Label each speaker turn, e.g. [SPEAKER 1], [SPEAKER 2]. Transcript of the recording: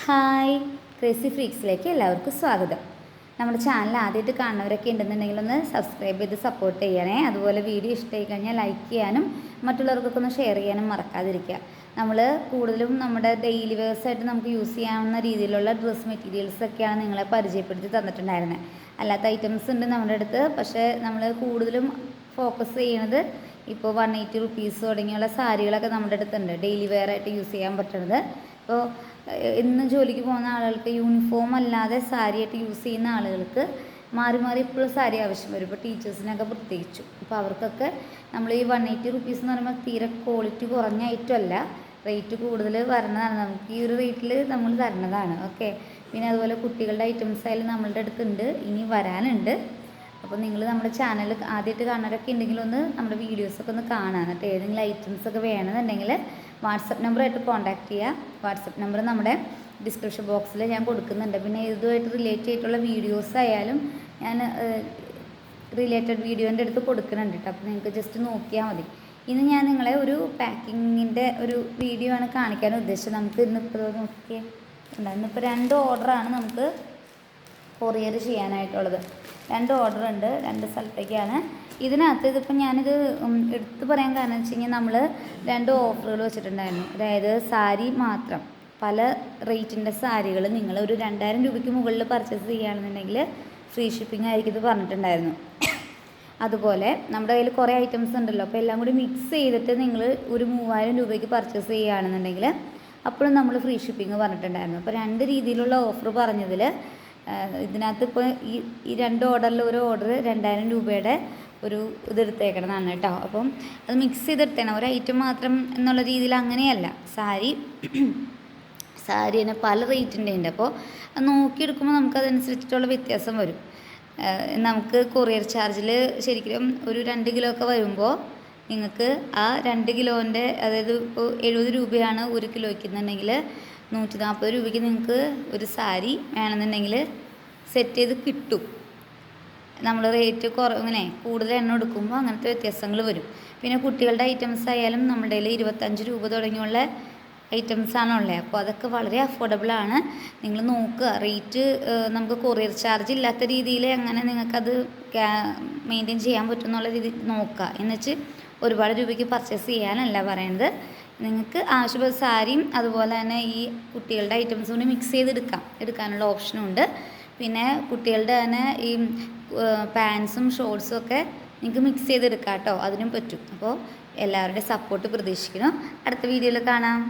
[SPEAKER 1] Hi, crazy ഫ്രീക്സിലേക്ക് എല്ലാവർക്കും സ്വാഗതം. നമ്മുടെ ചാനൽ ആദ്യമായിട്ട് കാണുന്നവരൊക്കെ ഉണ്ടെന്നുണ്ടെങ്കിൽ ഒന്ന് സബ്സ്ക്രൈബ് ചെയ്ത് സപ്പോർട്ട് ചെയ്യണേ. അതുപോലെ വീഡിയോ ഇഷ്ടമായി കഴിഞ്ഞാൽ ലൈക്ക് ചെയ്യാനും മറ്റുള്ളവർക്കൊക്കെ ഒന്ന് ഷെയർ ചെയ്യാനും മറക്കാതിരിക്കുക. നമ്മൾ കൂടുതലും നമ്മുടെ ഡെയിലി വെയർസായിട്ട് നമുക്ക് യൂസ് ചെയ്യാവുന്ന രീതിയിലുള്ള ഡ്രസ്സ് മെറ്റീരിയൽസൊക്കെയാണ് നിങ്ങളെ പരിചയപ്പെടുത്തി തന്നിട്ടുണ്ടായിരുന്നത്. അല്ലാത്ത ഐറ്റംസ് ഉണ്ട് നമ്മുടെ അടുത്ത്, പക്ഷേ നമ്മൾ കൂടുതലും ഫോക്കസ് ചെയ്യുന്നത് ഇപ്പോൾ 180 റുപ്പീസ് തുടങ്ങിയുള്ള സാരികളൊക്കെ നമ്മുടെ അടുത്തുണ്ട്, ഡെയിലി വെയർ ആയിട്ട് യൂസ് ചെയ്യാൻ പറ്റുന്നത്. ഇപ്പോൾ ഇന്ന് ജോലിക്ക് പോകുന്ന ആളുകൾക്ക് യൂണിഫോം അല്ലാതെ സാരിയായിട്ട് യൂസ് ചെയ്യുന്ന ആളുകൾക്ക് മാറി മാറി ഇപ്പോഴും സാരി ആവശ്യം വരും. ഇപ്പോൾ ടീച്ചേഴ്സിനൊക്കെ പ്രത്യേകിച്ചു. അപ്പോൾ അവർക്കൊക്കെ നമ്മൾ ഈ 180 റുപ്പീസ് എന്ന് പറയുമ്പോൾ തീരെ ക്വാളിറ്റി കുറഞ്ഞ ഐറ്റമല്ല, റേറ്റ് കൂടുതൽ വരണതാണ്. നമുക്ക് ഈ ഒരു റേറ്റിൽ നമ്മൾ തരണതാണ്. ഓക്കെ. പിന്നെ അതുപോലെ കുട്ടികളുടെ ഐറ്റംസ് ആയാലും നമ്മളുടെ അടുത്തുണ്ട്, ഇനി വരാനുണ്ട്. അപ്പോൾ നിങ്ങൾ നമ്മുടെ ചാനൽ ആദ്യമായിട്ട് കാണാനൊക്കെ ഉണ്ടെങ്കിൽ ഒന്ന് നമ്മുടെ വീഡിയോസൊക്കെ ഒന്ന് കാണാൻ, എന്നിട്ട് ഏതെങ്കിലും ഐറ്റംസൊക്കെ വേണമെന്നുണ്ടെങ്കിൽ വാട്സപ്പ് നമ്പറായിട്ട് കോൺടാക്ട് ചെയ്യുക. വാട്സപ്പ് നമ്പർ നമ്മുടെ ഡിസ്ക്രിപ്ഷൻ ബോക്സിൽ ഞാൻ കൊടുക്കുന്നുണ്ട്. പിന്നെ ഇതുമായിട്ട് റിലേറ്റ് ചെയ്തിട്ടുള്ള വീഡിയോസ് ആയാലും ഞാൻ റിലേറ്റഡ് വീഡിയോൻ്റെ അടുത്ത് കൊടുക്കുന്നുണ്ട് കേട്ടോ. അപ്പോൾ നിങ്ങൾക്ക് ജസ്റ്റ് നോക്കിയാൽ മതി. ഇന്ന് ഞാൻ നിങ്ങളെ ഒരു പാക്കിങ്ങിൻ്റെ ഒരു വീഡിയോ ആണ് കാണിക്കാൻ ഉദ്ദേശിച്ചത്. നമുക്ക് ഇന്നിപ്പോൾ നോക്കിയേ ഇന്നിപ്പോൾ 2 ഓർഡറാണ് നമുക്ക് കൊറിയർ ചെയ്യാനായിട്ടുള്ളത്. 2 ഓർഡർ ഉണ്ട്, 2 സ്ഥലത്തേക്കാണ്. ഇതിനകത്ത് ഇതിപ്പോൾ ഞാനിത് എടുത്ത് പറയാൻ കാരണം വെച്ച് കഴിഞ്ഞാൽ നമ്മൾ 2 ഓഫറുകൾ വെച്ചിട്ടുണ്ടായിരുന്നു. അതായത് സാരി മാത്രം പല റേറ്റിൻ്റെ സാരികൾ നിങ്ങൾ ഒരു 2000 രൂപയ്ക്ക് മുകളിൽ പർച്ചേസ് ചെയ്യുകയാണെന്നുണ്ടെങ്കിൽ ഫ്രീ ഷിപ്പിംഗ് ആയിരിക്കും ഇത് പറഞ്ഞിട്ടുണ്ടായിരുന്നു. അതുപോലെ നമ്മുടെ കയ്യിൽ കുറേ ഐറ്റംസ് ഉണ്ടല്ലോ, അപ്പോൾ എല്ലാം കൂടി മിക്സ് ചെയ്തിട്ട് നിങ്ങൾ ഒരു 3000 രൂപയ്ക്ക് പർച്ചേസ് ചെയ്യുകയാണെന്നുണ്ടെങ്കിൽ അപ്പോഴും നമ്മൾ ഫ്രീ ഷിപ്പിംഗ് പറഞ്ഞിട്ടുണ്ടായിരുന്നു. അപ്പോൾ 2 രീതിയിലുള്ള ഓഫർ പറഞ്ഞതിൽ ഇതിനകത്ത് ഇപ്പോൾ ഈ 2 ഓർഡറിൽ ഒരു ഓർഡർ 2000 രൂപയുടെ ഒരു ഇതെടുത്തേക്കണതാണ് കേട്ടോ. അപ്പം അത് മിക്സ് ചെയ്തെടുത്തേണം, ഒരു ഐറ്റം മാത്രം എന്നുള്ള രീതിയിൽ അങ്ങനെയല്ല. സാരി തന്നെ പല റേറ്റിൻ്റെ ഉണ്ട്. അപ്പോൾ അത് നോക്കിയെടുക്കുമ്പോൾ നമുക്കതനുസരിച്ചിട്ടുള്ള വ്യത്യാസം വരും. നമുക്ക് കൊറിയർ ചാർജിൽ ശരിക്കും ഒരു 2 കിലോ ഒക്കെ വരുമ്പോൾ നിങ്ങൾക്ക് ആ 2 കിലോൻ്റെ, അതായത് ഇപ്പോൾ 70 രൂപയാണ് 1 കിലോയ്ക്ക് എന്നുണ്ടെങ്കിൽ 140 രൂപയ്ക്ക് നിങ്ങൾക്ക് ഒരു സാരി വേണമെന്നുണ്ടെങ്കിൽ സെറ്റ് ചെയ്ത് കിട്ടും. നമ്മൾ റേറ്റ് ഇങ്ങനെ കൂടുതൽ എണ്ണം എടുക്കുമ്പോൾ അങ്ങനത്തെ വ്യത്യാസങ്ങൾ വരും. പിന്നെ കുട്ടികളുടെ ഐറ്റംസ് ആയാലും നമ്മുടെ കയ്യിൽ 25 രൂപ തുടങ്ങിയുള്ള ഐറ്റംസാണുള്ളത്. അപ്പോൾ അതൊക്കെ വളരെ അഫോർഡബിളാണ്. നിങ്ങൾ നോക്കുക, റേറ്റ് നമുക്ക് കൊറിയർ ചാർജ് ഇല്ലാത്ത രീതിയിൽ എങ്ങനെ നിങ്ങൾക്കത് മെയിൻറ്റെയിൻ ചെയ്യാൻ പറ്റുമെന്നുള്ള രീതി നോക്കുക. എന്നുവെച്ച് ഒരുപാട് രൂപയ്ക്ക് പർച്ചേസ് ചെയ്യാനല്ല പറയുന്നത്. നിങ്ങൾക്ക് ആവശ്യമുള്ള സാരിയും അതുപോലെ തന്നെ ഈ കുട്ടികളുടെ ഐറ്റംസ് കൂടി മിക്സ് എടുക്കാനുള്ള ഓപ്ഷനും ഉണ്ട്. പിന്നെ കുട്ടികളുടെ തന്നെ ഈ പാൻസും ഷോർട്സും ഒക്കെ നിങ്ങൾക്ക് മിക്സ് ചെയ്തെടുക്കാം കേട്ടോ, അതിനും പറ്റും. അപ്പോൾ എല്ലാവരുടെയും സപ്പോർട്ട് പ്രതീക്ഷിക്കുന്നു. അടുത്ത വീഡിയോയിൽ കാണാം.